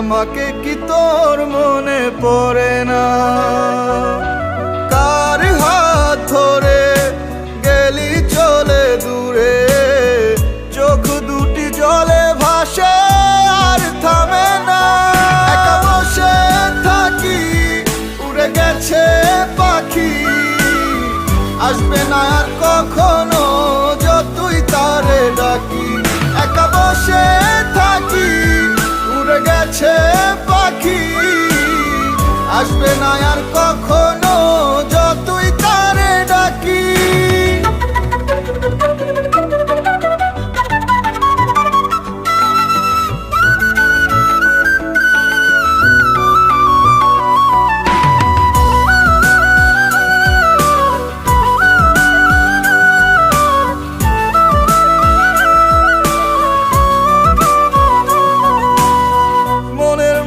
আমাকে কি তোর মনে পড়ে না? কার হাত ধরে গেলি চলে দূরে, চোখ দুটি জলে ভাসে আর থামে না। একা বসে থাকি, উড়ে গেছে পাখি, আসবে না আর কখনো যতই তারে ডাকি। একা বসে থাকি, উড়ে গেছে পাখি, আসবে না আর কখনো যতই তারে ডাকি।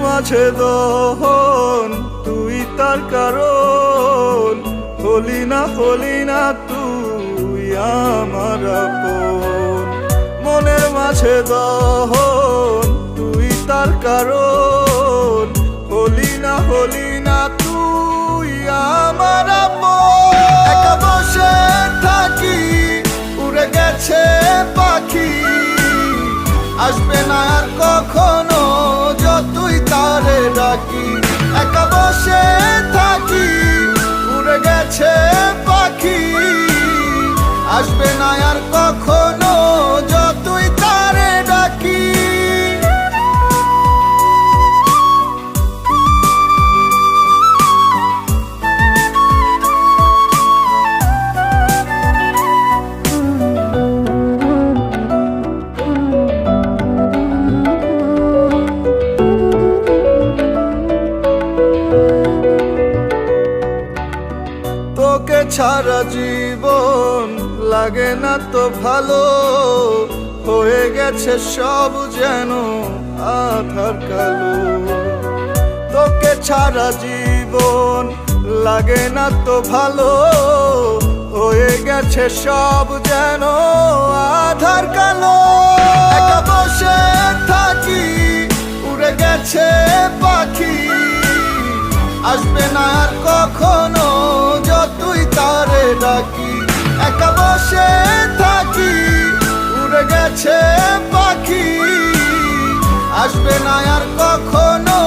মাঝে দহন তুই তার কারণ, হলি না তুই আমার আপন। মনের মাঝে দহন তুই তার কারণ, হলি না তুই আমার আপন। একা বসে থাকি, উড়ে গেছে পাখি, আসবে না আর কখনো যতই তারে ডাকি। একা বসে থাকি, উড়ে গেছে পাখি, আসবে না আর কখনো যতই তারে ডাকি। তোকে ছাড়া জীবন লাগে না তো ভালো, হয়ে গেছে সব যেন আধার কালো। তোকে ছাড়া জীবন লাগে না তো ভালো, হয়ে গেছে সব যেন আধার কালো। একা বসে থাকি, উড়ে গেছে পাখি, আসবে না আর কখনো যতই তারে ডাকি। একা বসে থাকি, উড়ে গেছে পাখি, আসবে না আর কখনো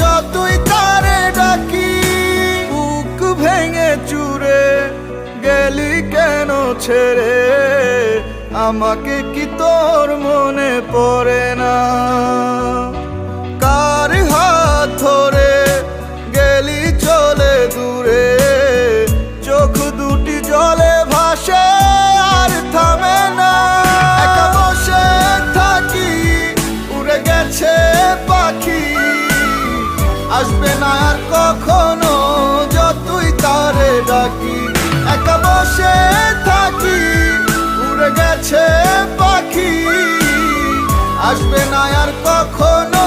যতই তারে ডাকি। বুক ভেঙে চুরে গেলি কেন ছেড়ে, আমাকে কি তোর মনে পড়ে না? কার হাত ধরে গেলি চলে দূরে, চোখ দুটি জলে ভাসে আর থামে না। একা বসে থাকি, উড়ে গেছে পাখি, আসবে না আর কখনো যতই তারে ডাকি। একা বসে থাকি, উড়ে গেছে পাখি, আসবে না আর কখনো